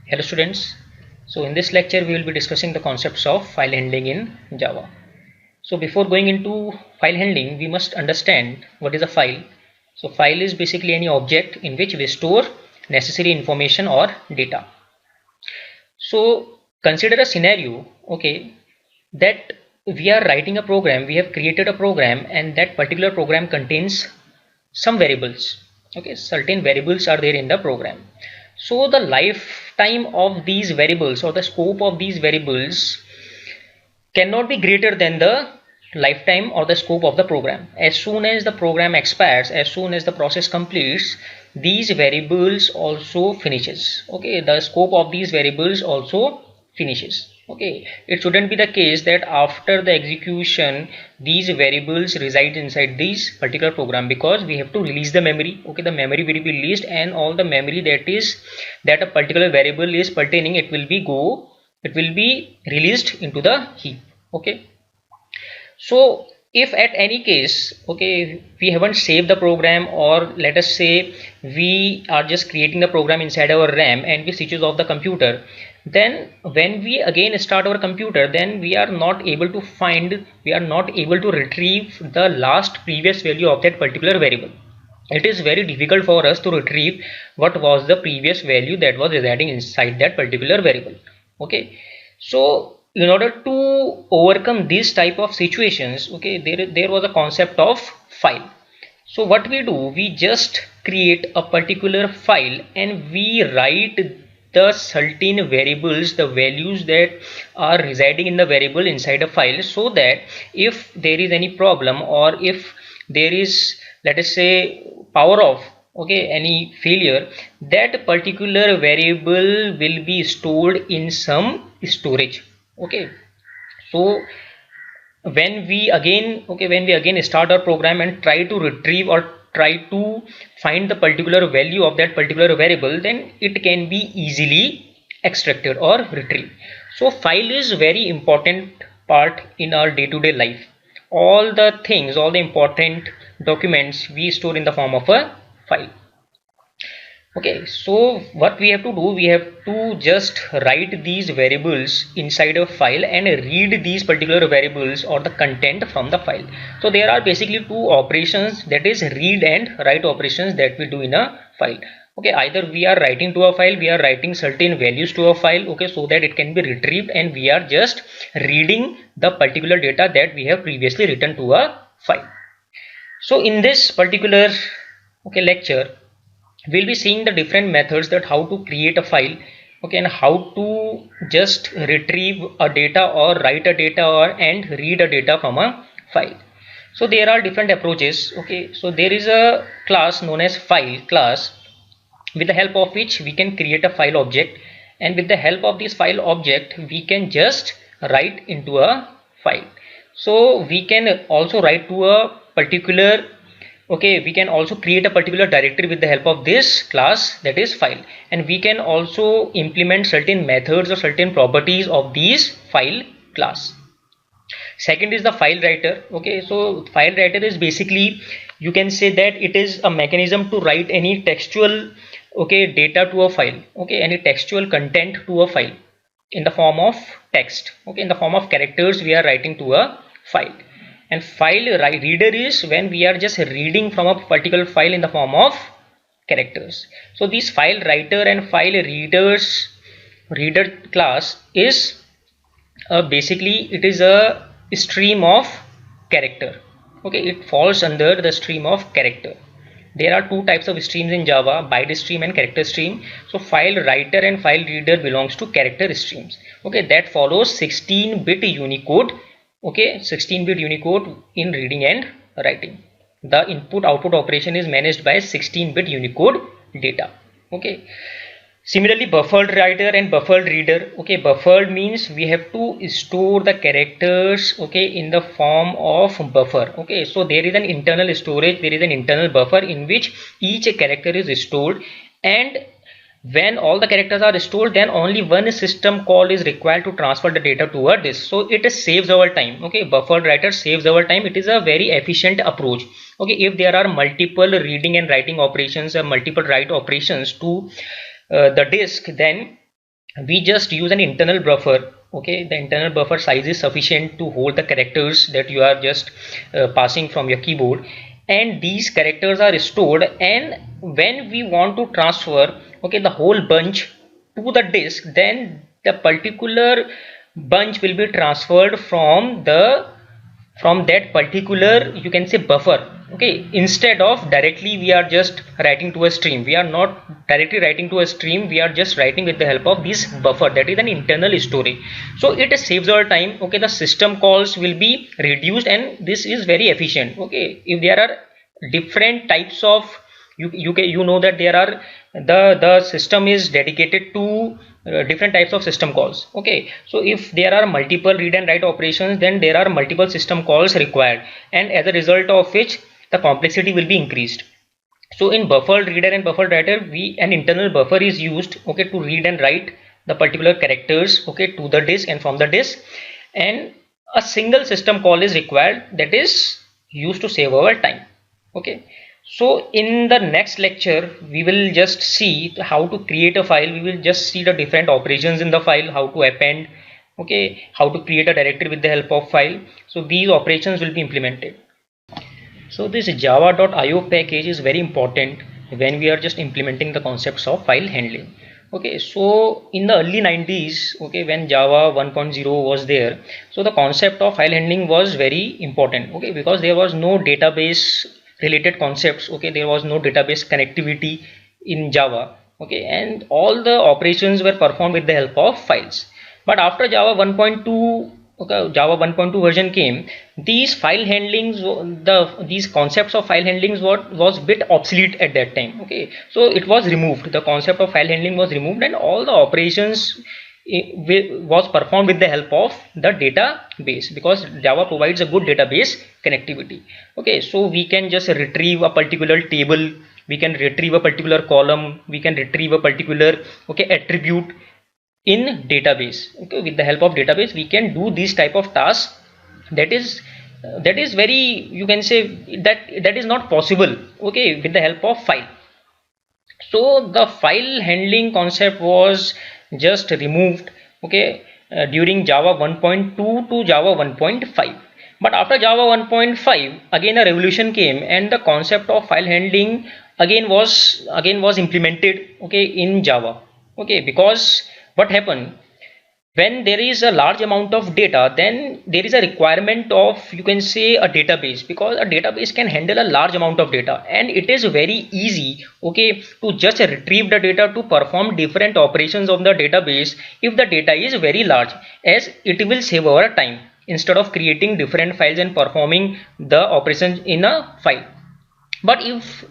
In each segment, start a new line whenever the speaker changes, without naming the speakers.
Hello students. So in this lecture we will be discussing the concepts of file handling in Java. So before going into file handling, we must understand what is a file. So file is basically any object in which we store necessary information or data. So consider a scenario, okay, that we are writing a program, we have created a program, and that particular program contains some variables. Okay, certain variables are there in the program. So the lifetime of these variables or the scope of these variables cannot be greater than the lifetime or the scope of the program. As soon as the program expires, as soon as the process completes, these variables also finishes. Okay, the scope of these variables also finishes. Okay, it shouldn't be the case that after the execution these variables reside inside this particular program, because we have to release the memory. Okay, the memory will be released, and all the memory that a particular variable is pertaining, it will be released into the heap. Okay, so if at any case, okay, we haven't saved the program, or let us say we are just creating the program inside our RAM and we switches off the computer, then when we again start our computer, then we are not able to retrieve the last previous value of that particular variable. It is very difficult for us to retrieve what was the previous value that was residing inside that particular variable. Okay, so in order to overcome this type of situations, okay, there was a concept of file. So what we do, we just create a particular file and we write the certain variables, the values that are residing in the variable inside a file, so that if there is any problem, or if there is, let us say, power off, okay, any failure, that particular variable will be stored in some storage. Okay, so when we again start our program and try to retrieve or try to find the particular value of that particular variable, then it can be easily extracted or retrieved. So file is very important part in our day-to-day life. All the things, all the important documents we store in the form of a file. Okay, so what we have to do, we have to just write these variables inside a file and read these particular variables or the content from the file. So there are basically two operations, that is read and write operations, that we do in a file. Okay, either we are writing to a file, we are writing certain values to a file, okay, so that it can be retrieved, and we are just reading the particular data that we have previously written to a file. So in this particular, okay, lecture, we'll be seeing the different methods, that how to create a file, okay, and how to just retrieve a data or write a data or and read a data from a file. So there are different approaches. Okay, so there is a class known as file class, with the help of which we can create a file object, and with the help of this file object we can just write into a file. So we can also write to a particular, okay, we can also create a particular directory with the help of this class, that is file, and we can also implement certain methods or certain properties of these file class. Second is the file writer. Okay, so file writer is basically, you can say that it is a mechanism to write any textual, okay, data to a file, okay, any textual content to a file in the form of text, okay, in the form of characters we are writing to a file. And file reader is when we are just reading from a particular file in the form of characters. So this file writer and file reader class is basically it is a stream of character. Okay, it falls under the stream of character. There are two types of streams in Java, byte stream and character stream. So file writer and file reader belongs to character streams. Okay, that follows 16-bit Unicode. Okay, 16-bit Unicode in reading and writing. The input output operation is managed by 16-bit Unicode data. Okay, similarly, buffered writer and buffered reader. Okay, buffered means we have to store the characters, okay, in the form of buffer. Okay, so there is an internal storage, there is an internal buffer in which each character is stored, and when all the characters are stored, then only one system call is required to transfer the data to a disk. So it saves our time. Okay, buffered writer saves our time. It is a very efficient approach. Okay, if there are multiple reading and writing operations or multiple write operations to the disk, then we just use an internal buffer. Okay, the internal buffer size is sufficient to hold the characters that you are just passing from your keyboard, and these characters are stored, and when we want to transfer, okay, the whole bunch to the disk, then the particular bunch will be transferred from that particular, you can say, buffer. Okay, instead of directly we are just writing to a stream, we are not directly writing to a stream, we are just writing with the help of this buffer, that is an internal storage. So it saves our time. Okay, the system calls will be reduced, and this is very efficient. Okay, if there are different types of, you know that there are, the system is dedicated to different types of system calls. Okay, so if there are multiple read and write operations, then there are multiple system calls required, and as a result of which the complexity will be increased. So in buffered reader and buffered writer, we an internal buffer is used, okay, to read and write the particular characters, okay, to the disk and from the disk, and a single system call is required, that is used to save our time. Okay, so in the next lecture we will just see how to create a file. We will just see the different operations in the file, how to append, okay, how to create a directory with the help of file. So these operations will be implemented. So this java.io package is very important when we are just implementing the concepts of file handling. Okay, so in the early 90s, okay, when Java 1.0 was there, so the concept of file handling was very important. Okay, because there was no database related concepts. Okay, there was no database connectivity in Java. Okay, and all the operations were performed with the help of files. But after Java 1.2, okay, Java 1.2 version came, these file handlings, these concepts of file handlings was bit obsolete at that time. Okay, so it was removed, the concept of file handling was removed, and all the operations was performed with the help of the database, because Java provides a good database connectivity. Okay, so we can just retrieve a particular table, we can retrieve a particular column, we can retrieve a particular, okay, attribute in database. Okay, with the help of database we can do these type of tasks, that is very, you can say, that is not possible, okay, with the help of file. So the file handling concept was just removed, okay, during Java 1.2 to Java 1.5. But after Java 1.5, again a revolution came, and the concept of file handling again was implemented, okay, in Java. Okay, because what happened, when there is a large amount of data, then there is a requirement of, you can say, a database, because a database can handle a large amount of data, and it is very easy, okay, to just retrieve the data to perform different operations of the database if the data is very large, as it will save our time instead of creating different files and performing the operations in a file. But if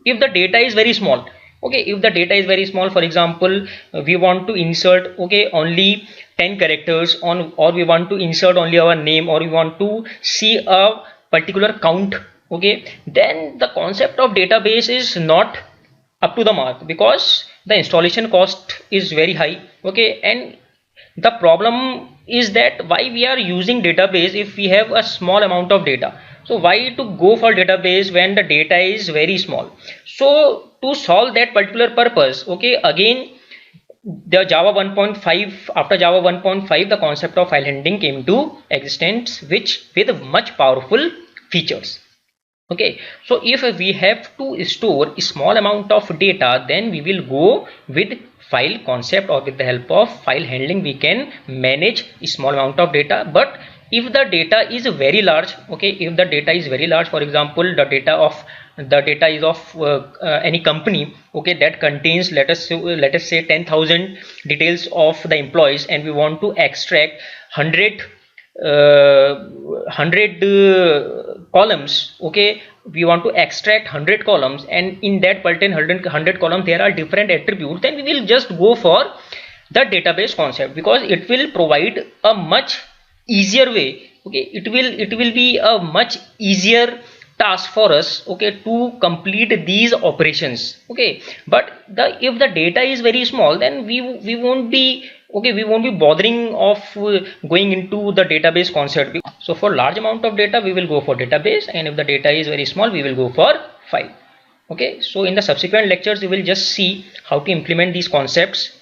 the data is very small, okay, if the data is very small, for example, we want to insert, okay, only 10 characters on, or we want to insert only our name, or we want to see a particular count, okay, then the concept of database is not up to the mark, because the installation cost is very high. Okay, and the problem is that why we are using database if we have a small amount of data. So why to go for database when the data is very small? So to solve that particular purpose, okay, again the Java 1.5, after Java 1.5, the concept of file handling came to existence, which with much powerful features. Okay, so if we have to store a small amount of data, then we will go with file concept, or with the help of file handling we can manage a small amount of data. But if the data is very large, okay, if the data is very large, for example, the data is of any company, okay, that contains, let us say 10,000 details of the employees, and we want to extract 100 columns. Okay, we want to extract 100 columns, and in that pertain 100 columns there are different attributes, then we will just go for the database concept, because it will provide a much easier way. Okay, it will be a much easier task for us, okay, to complete these operations. Okay, but if the data is very small, then we won't be, okay, we won't be bothering of going into the database concept. So for large amount of data we will go for database, and if the data is very small we will go for file. Okay, so in the subsequent lectures we will just see how to implement these concepts